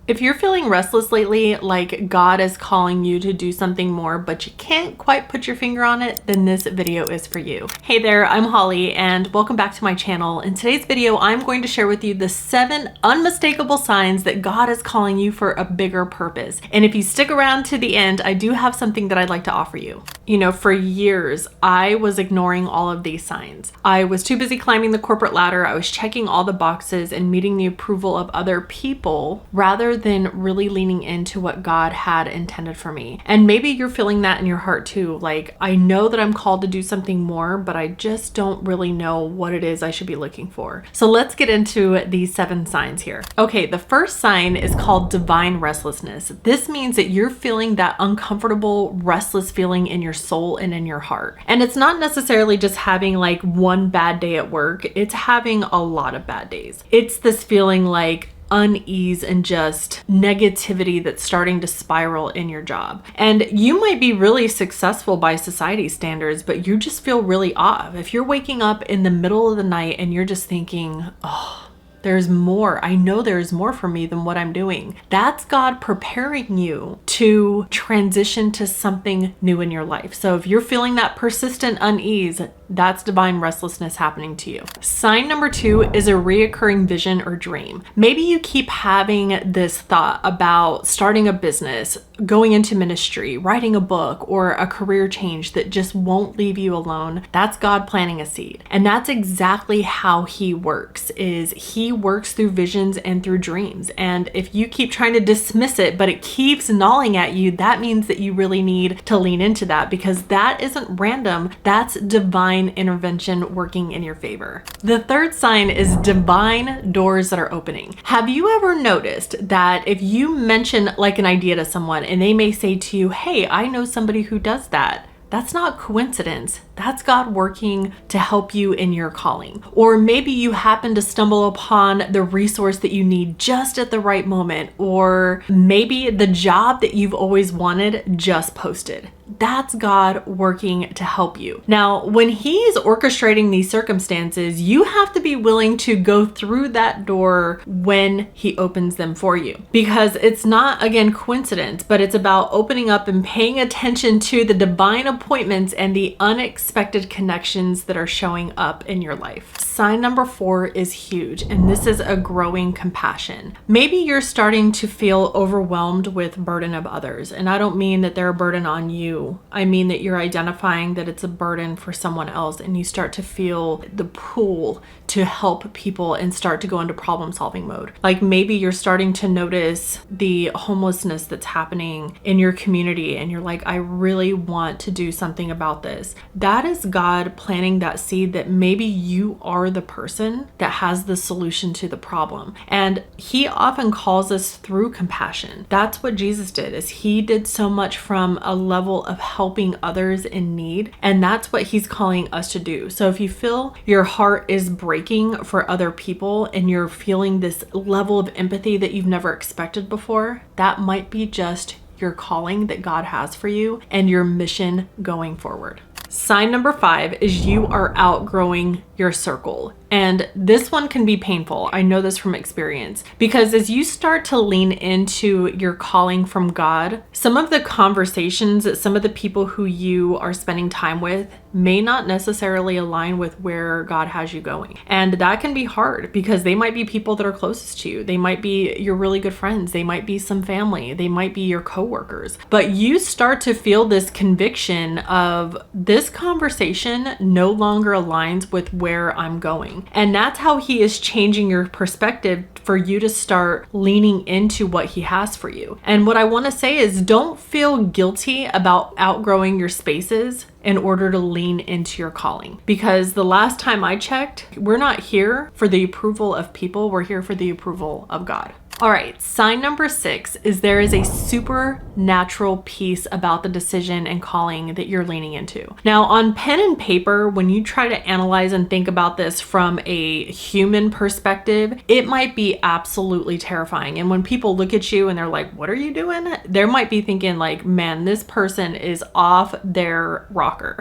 If you're feeling restless lately, like God is calling you to do something more, but you can't quite put your finger on it, then this video is for you. Hey there, I'm Holly and welcome back to my channel. In today's video, I'm going to share with you the 7 unmistakable signs that God is calling you for a bigger purpose. And if you stick around to the end, I do have something that I'd like to offer you. You know, for years, I was ignoring all of these signs. I was too busy climbing the corporate ladder. I was checking all the boxes and meeting the approval of other people rather than really leaning into what God had intended for me. And maybe you're feeling that in your heart too. Like, I know that I'm called to do something more, but I just don't really know what it is I should be looking for. So let's get into these 7 signs here. Okay, the first sign is called divine restlessness. This means that you're feeling that uncomfortable, restless feeling in your soul and in your heart. And it's not necessarily just having like one bad day at work, it's having a lot of bad days. It's this feeling like unease and just negativity that's starting to spiral in your job. And you might be really successful by society standards, but you just feel really off. If you're waking up in the middle of the night and you're just thinking, oh, there's more. I know there's more for me than what I'm doing. That's God preparing you to transition to something new in your life. So if you're feeling that persistent unease, that's divine restlessness happening to you. Sign number 2 is a reoccurring vision or dream. Maybe you keep having this thought about starting a business, going into ministry, writing a book, or a career change that just won't leave you alone. That's God planting a seed. And that's exactly how He works, is He works through visions and through dreams. And if you keep trying to dismiss it, but it keeps gnawing at you, that means that you really need to lean into that, because that isn't random. That's divine intervention working in your favor. The third sign is divine doors that are opening. Have you ever noticed that if you mention like an idea to someone and they may say to you, hey, I know somebody who does that? That's not coincidence. That's God working to help you in your calling. Or maybe you happen to stumble upon the resource that you need just at the right moment. Or maybe the job that you've always wanted just posted. That's God working to help you. Now, when He's orchestrating these circumstances, you have to be willing to go through that door when He opens them for you. Because it's not, again, coincidence, but it's about opening up and paying attention to the divine appointments and the unexpected connections that are showing up in your life. Sign number 4 is huge, and this is a growing compassion. Maybe you're starting to feel overwhelmed with burden of others, and I don't mean that they're a burden on you. I mean that you're identifying that it's a burden for someone else, and you start to feel the pull to help people and start to go into problem solving mode. Like maybe you're starting to notice the homelessness that's happening in your community and you're like, I really want to do something about this. That is God planting that seed that maybe you are the person that has the solution to the problem. And He often calls us through compassion. That's what Jesus did, is He did so much from a level of helping others in need. And that's what He's calling us to do. So if you feel your heart is breaking for other people and you're feeling this level of empathy that you've never expected before, that might be just your calling that God has for you and your mission going forward. Sign number 5 is you are outgrowing your circle. And this one can be painful. I know this from experience, because as you start to lean into your calling from God, some of the conversations that some of the people who you are spending time with may not necessarily align with where God has you going. And that can be hard because they might be people that are closest to you. They might be your really good friends. They might be some family. They might be your coworkers. But you start to feel this conviction of this conversation no longer aligns with where I'm going. And that's how He is changing your perspective for you to start leaning into what He has for you. And what I want to say is, don't feel guilty about outgrowing your spaces in order to lean into your calling. Because the last time I checked, we're not here for the approval of people, we're here for the approval of God. All right, sign number 6 is there is a supernatural piece about the decision and calling that you're leaning into. Now, on pen and paper, when you try to analyze and think about this from a human perspective, it might be absolutely terrifying. And when people look at you and they're like, what are you doing? They might be thinking like, man, this person is off their rocker.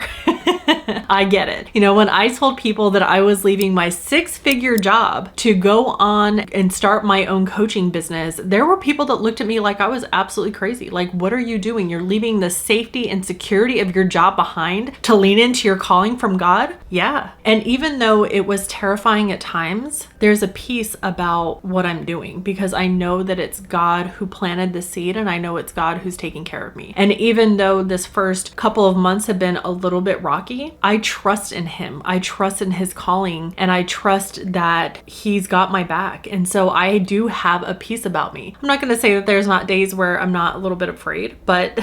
I get it. You know, when I told people that I was leaving my 6-figure job to go on and start my own coaching business, there were people that looked at me like I was absolutely crazy. Like, what are you doing? You're leaving the safety and security of your job behind to lean into your calling from God? Yeah. And even though it was terrifying at times, there's a piece about what I'm doing because I know that it's God who planted the seed and I know it's God who's taking care of me. And even though this first couple of months have been a little bit rocky, I trust in Him. I trust in His calling and I trust that He's got my back. And so I do have a peace about me. I'm not going to say that there's not days where I'm not a little bit afraid, but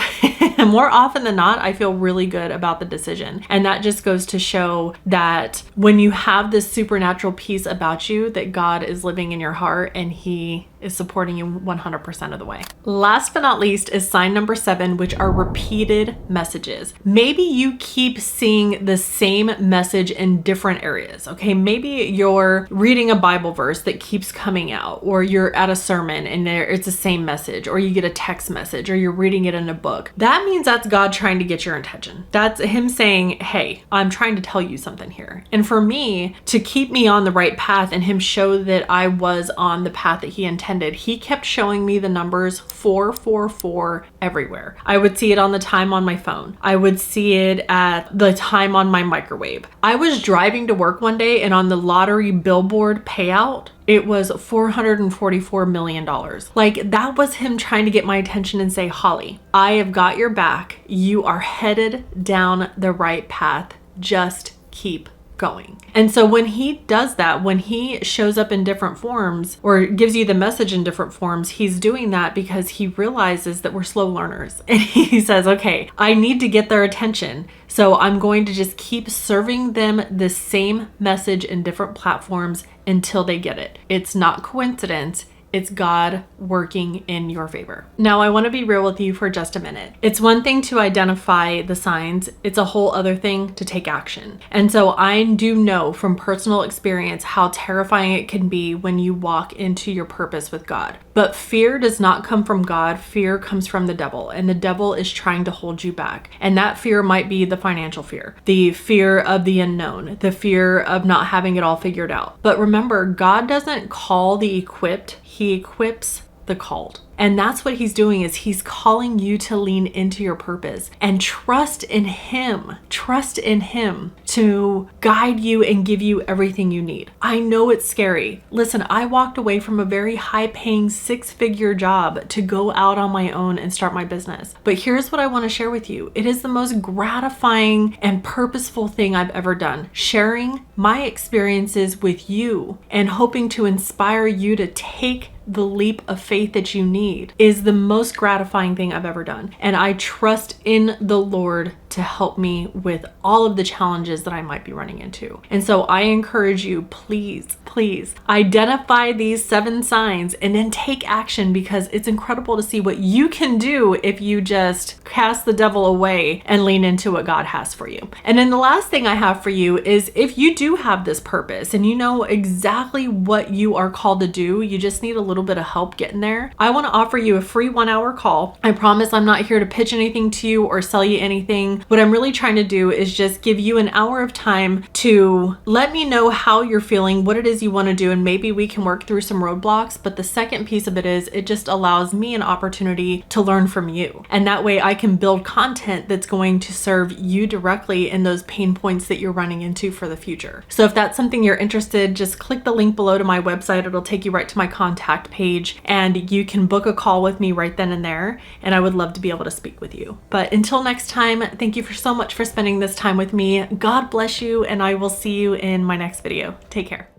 more often than not, I feel really good about the decision. And that just goes to show that when you have this supernatural peace about you, that God is living in your heart and He is supporting you 100% of the way. Last but not least is sign number 7, which are repeated messages. Maybe you keep seeing the same message in different areas, okay? Maybe you're reading a Bible verse that keeps coming out, or you're at a sermon and it's the same message, or you get a text message, or you're reading it in a book. That means that's God trying to get your attention. That's Him saying, hey, I'm trying to tell you something here. And for me, to keep me on the right path and Him show that I was on the path that He intended, He kept showing me the numbers 444 everywhere. I would see it on the time on my phone. I would see it at the time on my microwave. I was driving to work one day and on the lottery billboard payout, it was $444 million. Like, that was Him trying to get my attention and say, Holly, I have got your back. You are headed down the right path. Just keep going. And so when He does that, when He shows up in different forms or gives you the message in different forms, He's doing that because He realizes that we're slow learners. And He says, okay, I need to get their attention. So I'm going to just keep serving them the same message in different platforms until they get it. It's not coincidence. It's God working in your favor. Now, I want to be real with you for just a minute. It's one thing to identify the signs. It's a whole other thing to take action. And so I do know from personal experience how terrifying it can be when you walk into your purpose with God. But fear does not come from God. Fear comes from the devil, and the devil is trying to hold you back. And that fear might be the financial fear, the fear of the unknown, the fear of not having it all figured out. But remember, God doesn't call the equipped. He equips the called. And that's what He's doing, is He's calling you to lean into your purpose and trust in Him. Trust in Him to guide you and give you everything you need. I know it's scary. Listen, I walked away from a very high-paying 6-figure job to go out on my own and start my business. But here's what I want to share with you. It is the most gratifying and purposeful thing I've ever done. Sharing my experiences with you and hoping to inspire you to take the leap of faith that you need is the most gratifying thing I've ever done. And I trust in the Lord to help me with all of the challenges that I might be running into. And so I encourage you, please identify these 7 signs and then take action, because it's incredible to see what you can do if you just cast the devil away and lean into what God has for you. And then the last thing I have for you is, if you do have this purpose and you know exactly what you are called to do, you just need a little bit of help getting there, I want to offer you a free 1-hour call. I promise I'm not here to pitch anything to you or sell you anything. What I'm really trying to do is just give you an hour of time to let me know how you're feeling, what it is you want to do, and maybe we can work through some roadblocks. But the second piece of it is, it just allows me an opportunity to learn from you. And that way I can build content that's going to serve you directly in those pain points that you're running into for the future. So if that's something you're interested, just click the link below to my website. It'll take you right to my contact page and you can book a call with me right then and there. And I would love to be able to speak with you. But until next time, thank you so much for spending this time with me. God bless you, and I will see you in my next video. Take care.